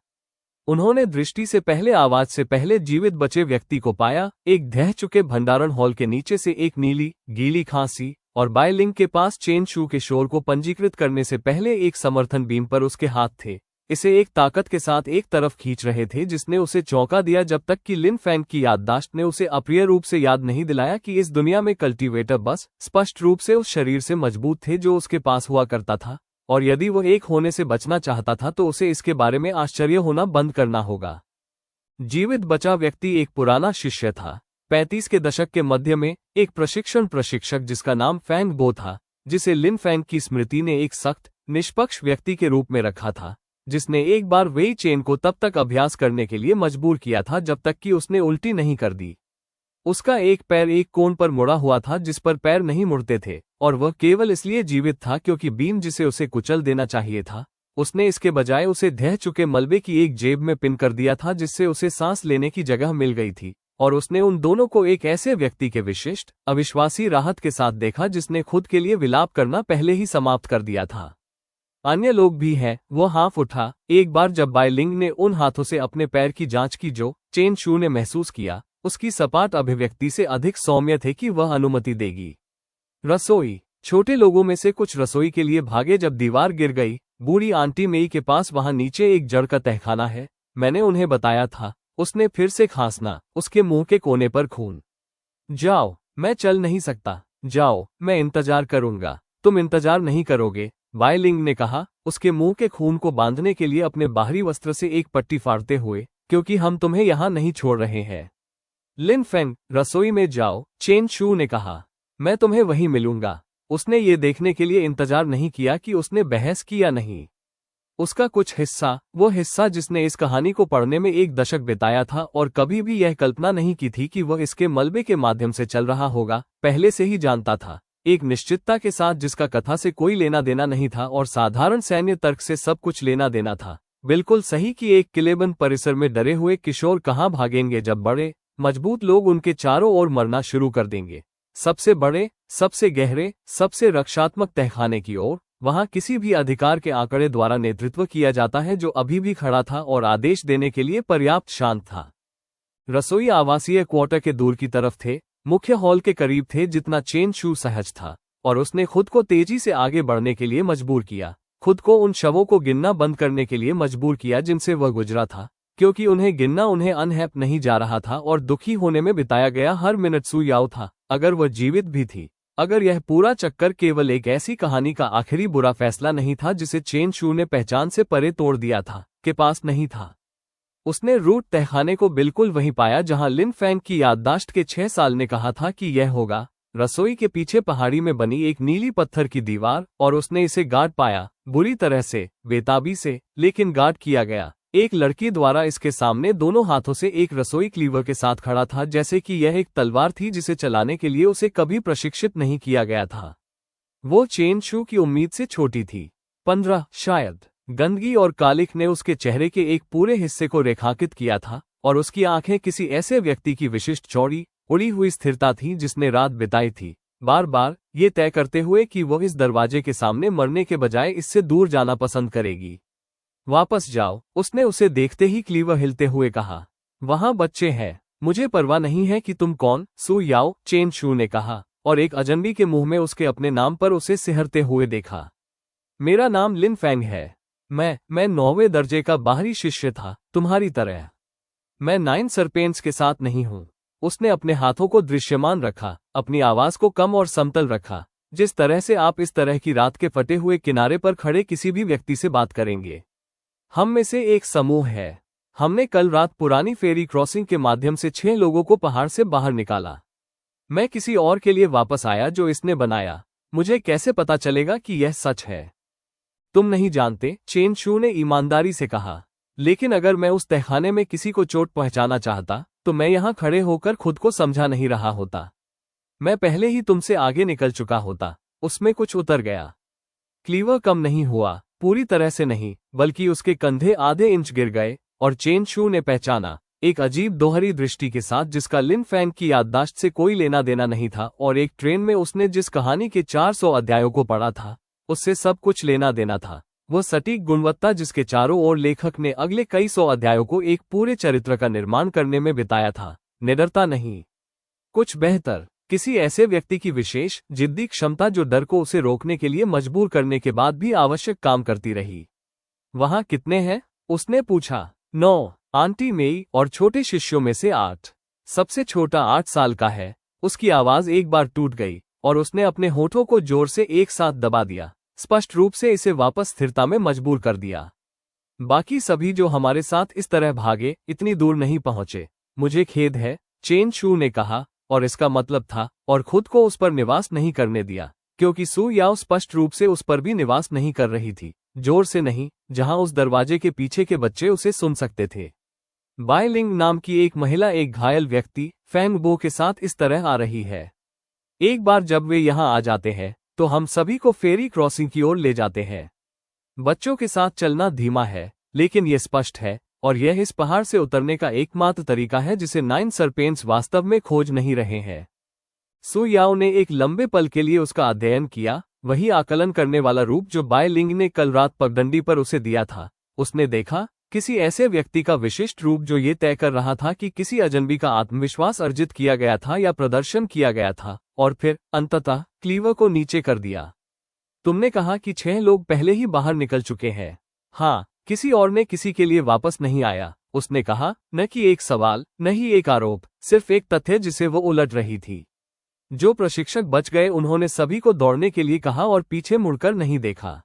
उन्होंने दृष्टि से पहले आवाज से पहले जीवित बचे व्यक्ति को पाया, एक ढह चुके भंडारण हॉल के नीचे से एक नीली गीली खांसी, और बाई लिंग के पास चेन शू के शोर को पंजीकृत करने से पहले एक समर्थन बीम पर उसके हाथ थे, इसे एक ताकत के साथ एक तरफ खींच रहे थे जिसने उसे चौंका दिया जब तक कि लिन फैंग की याददाश्त ने उसे अप्रिय रूप से याद नहीं दिलाया कि इस दुनिया में कल्टीवेटर बस स्पष्ट रूप से उस शरीर से मजबूत थे जो उसके पास हुआ करता था, और यदि वह एक होने से बचना चाहता था तो उसे इसके बारे में आश्चर्य होना बंद करना होगा। जीवित बचा व्यक्ति एक पुराना शिष्य था, 35 के दशक के मध्य में, एक प्रशिक्षक जिसका नाम फैंग बो था, जिसे लिन फैंग की स्मृति ने एक सख्त निष्पक्ष व्यक्ति के रूप में रखा था, जिसने एक बार वेई चेन को तब तक अभ्यास करने के लिए मजबूर किया था जब तक कि उसने उल्टी नहीं कर दी। उसका एक पैर एक कोण पर मुड़ा हुआ था जिस पर पैर नहीं मुड़ते थे, और वह केवल इसलिए जीवित था क्योंकि बीम जिसे उसे कुचल देना चाहिए था, उसने इसके बजाय उसे ढह चुके मलबे की एक जेब में पिन कर दिया था जिससे उसे सांस लेने की जगह मिल गई थी, और उसने उन दोनों को एक ऐसे व्यक्ति के विशिष्ट अविश्वासी राहत के साथ देखा जिसने खुद के लिए विलाप करना पहले ही समाप्त कर दिया था। अन्य लोग भी हैं, वो हाँफ उठा एक बार जब बाई लिंग ने उन हाथों से अपने पैर की जांच की जो चेन शू ने महसूस किया उसकी सपाट अभिव्यक्ति से अधिक सौम्य थे कि वह अनुमति देगी। रसोई, छोटे लोगों में से कुछ रसोई के लिए भागे जब दीवार गिर गई। बूढ़ी आंटी मेई के पास वहां नीचे एक जड़ का तहखाना है, मैंने उन्हें बताया था। उसने फिर से खांसना, उसके मुंह के कोने पर खून। जाओ, मैं चल नहीं सकता। जाओ, मैं इंतजार करूंगा। तुम इंतजार नहीं करोगे, बाई लिंग ने कहा, उसके मुंह के खून को बांधने के लिए अपने बाहरी वस्त्र से एक पट्टी फाड़ते हुए, क्योंकि हम तुम्हें यहां नहीं छोड़ रहे हैं। लिन फैंग, रसोई में जाओ, चेन शू ने कहा, मैं तुम्हें वहीं मिलूंगा। उसने ये देखने के लिए इंतजार नहीं किया कि उसने बहस की या नहीं। उसका कुछ हिस्सा, वो हिस्सा जिसने इस कहानी को पढ़ने में एक दशक बिताया था और कभी भी यह कल्पना नहीं की थी कि वह इसके मलबे के माध्यम से चल रहा होगा, पहले से ही जानता था, एक निश्चितता के साथ जिसका कथा से कोई लेना देना नहीं था और साधारण सैन्य तर्क से सब कुछ लेना देना था। बिल्कुल सही कि एक किलेबंद परिसर में डरे हुए किशोर कहाँ भागेंगे जब बड़े मजबूत लोग उनके चारों ओर मरना शुरू कर देंगे। सबसे बड़े, सबसे गहरे, सबसे रक्षात्मक तहखाने की ओर, वहां किसी भी अधिकार के आंकड़े द्वारा नेतृत्व किया जाता है जो अभी भी खड़ा था और आदेश देने के लिए पर्याप्त शांत था। रसोई आवासीय क्वार्टर के दूर की तरफ थे, मुख्य हॉल के करीब थे जितना चेन शू सहज था, और उसने खुद को तेजी से आगे बढ़ने के लिए मजबूर किया, खुद को उन शवों को गिनना बंद करने के लिए मजबूर किया जिनसे वह गुजरा था, क्योंकि उन्हें गिनना उन्हें अनहैप नहीं जा रहा था और दुखी होने में बिताया गया हर मिनट सुयाओ था, अगर वह जीवित भी थी। अगर यह पूरा चक्कर केवल एक ऐसी कहानी का आखिरी बुरा फैसला नहीं था जिसे चेन शू ने पहचान से परे तोड़ दिया था, के पास नहीं था। उसने रूट तहखाने को बिल्कुल वहीं पाया जहां लिन फैंग की याददाश्त के 6 साल ने कहा था कि यह होगा, रसोई के पीछे पहाड़ी में बनी एक नीली पत्थर की दीवार, और उसने इसे गार्ड पाया, बुरी तरह से, बेताबी से, लेकिन गार्ड किया गया। एक लड़की द्वारा इसके सामने दोनों हाथों से एक रसोई क्लीवर के साथ खड़ा था, जैसे कि यह एक तलवार थी जिसे चलाने के लिए उसे कभी प्रशिक्षित नहीं किया गया था। वो चेन शू की उम्मीद से छोटी थी। 15 शायद। गंदगी और कालिख ने उसके चेहरे के एक पूरे हिस्से को रेखांकित किया था, और उसकी आंखें किसी ऐसे व्यक्ति की विशिष्ट चौड़ी, उड़ी हुई स्थिरता थी जिसने रात बिताई थी, बार बार ये तय करते हुए कि वह इस दरवाजे के सामने मरने के बजाय इससे दूर जाना पसंद करेगी। वापस जाओ, उसने उसे देखते ही क्लीवर हिलते हुए कहा। वहां बच्चे हैं, मुझे परवाह नहीं है कि तुम कौन, सू याओ, चेन शू ने कहा, और एक अजनबी के मुंह में उसके अपने नाम पर उसे सिहरते हुए देखा। मेरा नाम लिन फैंग है। मैं 9वें दर्जे का बाहरी शिष्य था, तुम्हारी तरह। मैं 9 सरपेंट्स के साथ नहीं हूं। उसने अपने हाथों को दृश्यमान रखा, अपनी आवाज को कम और समतल रखा, जिस तरह से आप इस तरह की रात के फटे हुए किनारे पर खड़े किसी भी व्यक्ति से बात करेंगे। हम में से एक समूह है। हमने कल रात पुरानी फेरी क्रॉसिंग के माध्यम से 6 लोगों को पहाड़ से बाहर निकाला। मैं किसी और के लिए वापस आया जो इसने बनाया। मुझे कैसे पता चलेगा कि यह सच है? तुम नहीं जानते, चेन शू ने ईमानदारी से कहा। लेकिन अगर मैं उस तहखाने में किसी को चोट पहुंचाना चाहता, तो मैं यहां खड़े होकर खुद को समझा नहीं रहा होता। मैं पहले ही तुमसे आगे निकल चुका होता। उसमें कुछ उतर गया। क्लीवर कम नहीं हुआ, पूरी तरह से नहीं, बल्कि उसके कंधे आधे इंच गिर गए, और चेन शू ने पहचाना, एक अजीब दोहरी दृष्टि के साथ जिसका लिन फैंग की याददाश्त से कोई लेना देना नहीं था, और एक ट्रेन में उसने जिस कहानी के 400 अध्यायों को पढ़ा था, उससे सब कुछ लेना देना था। वह सटीक गुणवत्ता जिसके चारों ओर लेखक ने अगले कई 100 अध्यायों को एक पूरे चरित्र का निर्माण करने में बिताया था। निडरता नहीं, कुछ बेहतर, किसी ऐसे व्यक्ति की विशेष जिद्दी क्षमता जो डर को उसे रोकने के लिए मजबूर करने के बाद भी आवश्यक काम करती रही। वहां कितने हैं? उसने पूछा। 9, आंटी मेई और छोटे शिष्यों में से 8। सबसे छोटा 8 साल का है। उसकी आवाज एक बार टूट गई, और उसने अपने होठों को जोर से एक साथ दबा दिया, स्पष्ट रूप से इसे वापस स्थिरता में मजबूर कर दिया। बाकी सभी जो हमारे साथ इस तरह भागे, इतनी दूर नहीं पहुंचे। मुझे खेद है, चेन शू ने कहा, और इसका मतलब था, और खुद को उस पर निवास नहीं करने दिया, क्योंकि सू याओ स्पष्ट रूप से उस पर भी निवास नहीं कर रही थी, जोर से नहीं, जहां उस दरवाजे के पीछे के बच्चे उसे सुन सकते थे। बाय लिंग नाम की एक महिला एक घायल व्यक्ति फैंग बो के साथ इस तरह आ रही है। एक बार जब वे यहां आ जाते हैं, तो हम सभी को फेरी क्रॉसिंग की ओर ले जाते हैं। बच्चों के साथ चलना धीमा है, लेकिन यह स्पष्ट है, और यह इस पहाड़ से उतरने का एकमात्र तरीका है जिसे 9 सरपेंट्स वास्तव में खोज नहीं रहे हैं। सू याओ ने एक लंबे पल के लिए उसका अध्ययन किया, वही आकलन करने वाला रूप जो बाय लिंग ने कल रात पगडंडी पर उसे दिया था। उसने देखा, किसी ऐसे व्यक्ति का विशिष्ट रूप जो ये तय कर रहा था कि किसी अजनबी का आत्मविश्वास अर्जित किया गया था या प्रदर्शन किया गया था, और फिर अंततः क्लीवर को नीचे कर दिया। तुमने कहा कि 6 लोग पहले ही बाहर निकल चुके हैं। हाँ, किसी और ने किसी के लिए वापस नहीं आया, उसने कहा, न कि एक सवाल, न ही एक आरोप, सिर्फ एक तथ्य जिसे वो उलट रही थी। जो प्रशिक्षक बच गए उन्होंने सभी को दौड़ने के लिए कहा और पीछे मुड़कर नहीं देखा।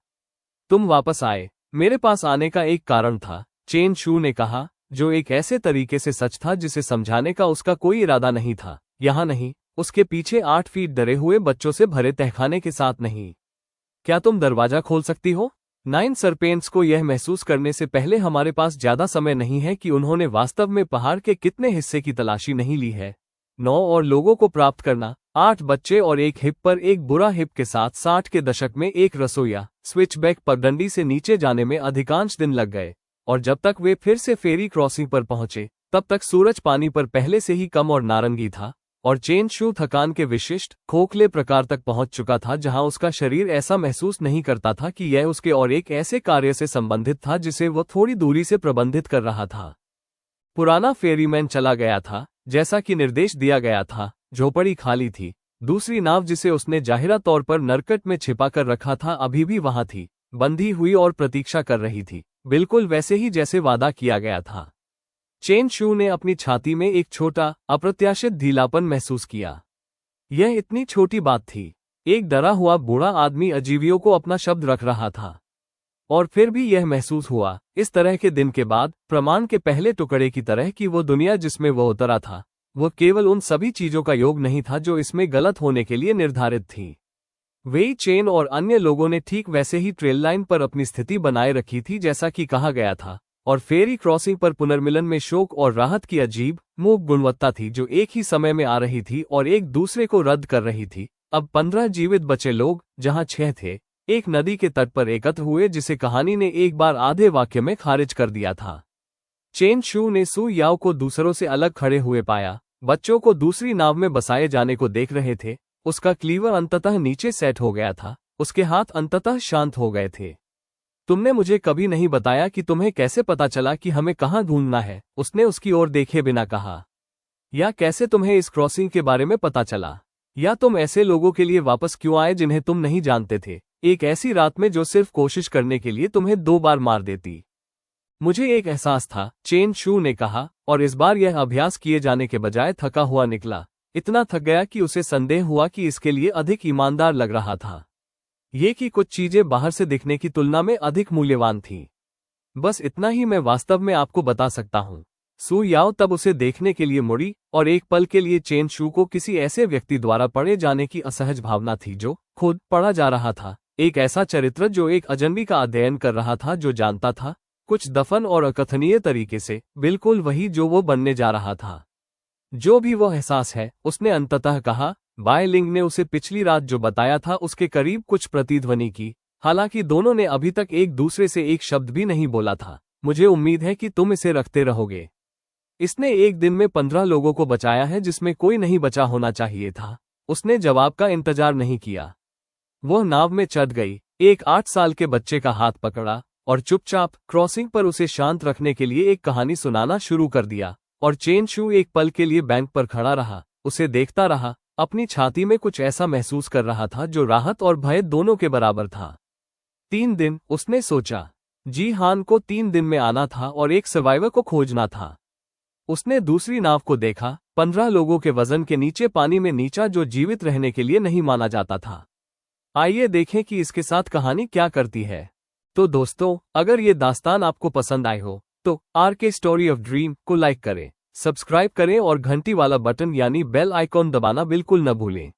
तुम वापस आए, मेरे पास आने का एक कारण था, चेन शू ने कहा, जो एक ऐसे तरीके से सच था जिसे समझाने का उसका कोई इरादा नहीं था। यहाँ नहीं, उसके पीछे 8 फीट डरे हुए बच्चों से भरे तहखाने के साथ नहीं। क्या तुम दरवाजा खोल सकती हो? 9 सरपेंट्स को यह महसूस करने से पहले हमारे पास ज्यादा समय नहीं है कि उन्होंने वास्तव में पहाड़ के कितने हिस्से की तलाशी नहीं ली है। 9 और लोगों को प्राप्त करना, 8 बच्चे और एक हिप पर एक बुरा हिप के साथ 60 के दशक में एक रसोईया स्विचबैक पगडंडी से नीचे जाने में अधिकांश दिन लग गए, और जब तक वे फिर से फेरी क्रॉसिंग पर पहुंचे, तब तक सूरज पानी पर पहले से ही कम और नारंगी था, और चेन शू थकान के विशिष्ट खोखले प्रकार तक पहुंच चुका था जहां उसका शरीर ऐसा महसूस नहीं करता था कि यह उसके और एक ऐसे कार्य से संबंधित था जिसे वह थोड़ी दूरी से प्रबंधित कर रहा था। पुराना फेरीमैन चला गया था, जैसा कि निर्देश दिया गया था। झोपड़ी खाली थी। दूसरी नाव जिसे उसने जाहिरा तौर पर नरकट में छिपा कर रखा था अभी भी वहां थी, बंधी हुई और प्रतीक्षा कर रही थी, बिल्कुल वैसे ही जैसे वादा किया गया था। चेन शू ने अपनी छाती में एक छोटा, अप्रत्याशित ढीलापन महसूस किया। यह इतनी छोटी बात थी। एक डरा हुआ बूढ़ा आदमी अजीवियों को अपना शब्द रख रहा था। और फिर भी यह महसूस हुआ, इस तरह के दिन के बाद, प्रमाण के पहले टुकड़े की तरह कि वो दुनिया जिसमें वह उतरा था, वह केवल उन सभी चीजों का योग नहीं था जो इसमें गलत होने के लिए निर्धारित थी। वेई चेन और अन्य लोगों ने ठीक वैसे ही ट्रेल लाइन पर अपनी स्थिति बनाए रखी थी जैसा कि कहा गया था, और फेरी क्रॉसिंग पर पुनर्मिलन में शोक और राहत की अजीब, मूक गुणवत्ता थी जो एक ही समय में आ रही थी और एक दूसरे को रद्द कर रही थी। अब 15 जीवित बचे लोग, जहां 6 थे, एक नदी के तट पर एकत्र हुए जिसे कहानी ने एक बार आधे वाक्य में खारिज कर दिया था। चेन शू ने सू याओ को दूसरों से अलग खड़े हुए पाया, बच्चों को दूसरी नाव में बसाए जाने को देख रहे थे। उसका क्लीवर अंततः नीचे सेट हो गया था, उसके हाथ अंततः शांत हो गए थे। तुमने मुझे कभी नहीं बताया कि तुम्हें कैसे पता चला कि हमें कहाँ ढूंढना है, उसने उसकी ओर देखे बिना कहा। या कैसे तुम्हें इस क्रॉसिंग के बारे में पता चला? या तुम ऐसे लोगों के लिए वापस क्यों आए जिन्हें तुम नहीं जानते थे, एक ऐसी रात में जो सिर्फ कोशिश करने के लिए तुम्हें 2 बार मार देती? मुझे एक एहसास था, चेन शू ने कहा, और इस बार यह अभ्यास किए जाने के बजाय थका हुआ निकला। इतना थक गया कि उसे संदेह हुआ कि इसके लिए अधिक ईमानदार लग रहा था। ये कि कुछ चीजें बाहर से दिखने की तुलना में अधिक मूल्यवान थीं। बस इतना ही मैं वास्तव में आपको बता सकता हूँ। सू याओ तब उसे देखने के लिए मुड़ी, और एक पल के लिए चेन शू को किसी ऐसे व्यक्ति द्वारा पढ़े जाने की असहज भावना थी जो खुद पढ़ा जा रहा था। एक ऐसा चरित्र जो एक अजनबी का अध्ययन कर रहा था, जो जानता था, कुछ दफन और अकथनीय तरीके से, बिल्कुल वही जो वो बनने जा रहा था। जो भी वो एहसास है, उसने अंततः कहा। बाय लिंग ने उसे पिछली रात जो बताया था उसके करीब कुछ प्रतिध्वनि की, हालांकि दोनों ने अभी तक एक दूसरे से एक शब्द भी नहीं बोला था। मुझे उम्मीद है कि तुम इसे रखते रहोगे। इसने एक दिन में 15 लोगों को बचाया है जिसमें कोई नहीं बचा होना चाहिए था। उसने जवाब का इंतजार नहीं किया। वह नाव में चढ़ गई, एक 8 साल के बच्चे का हाथ पकड़ा और चुपचाप क्रॉसिंग पर उसे शांत रखने के लिए एक कहानी सुनाना शुरू कर दिया। और चेन शू एक पल के लिए बैंक पर खड़ा रहा, उसे देखता रहा, अपनी छाती में कुछ ऐसा महसूस कर रहा था जो राहत और भय दोनों के बराबर था। 3 दिन, उसने सोचा। जी हान को 3 दिन में आना था और एक सर्वाइवर को खोजना था। उसने दूसरी नाव को देखा, 15 लोगों के वजन के नीचे पानी में नीचा, जो जीवित रहने के लिए नहीं माना जाता था। आइए देखें कि इसके साथ कहानी क्या करती है। तो दोस्तों, अगर ये दास्तान आपको पसंद आए हो तो आरके स्टोरी ऑफ ड्रीम को लाइक करें, सब्सक्राइब करें और घंटी वाला बटन यानी बेल आइकॉन दबाना बिल्कुल न भूलें।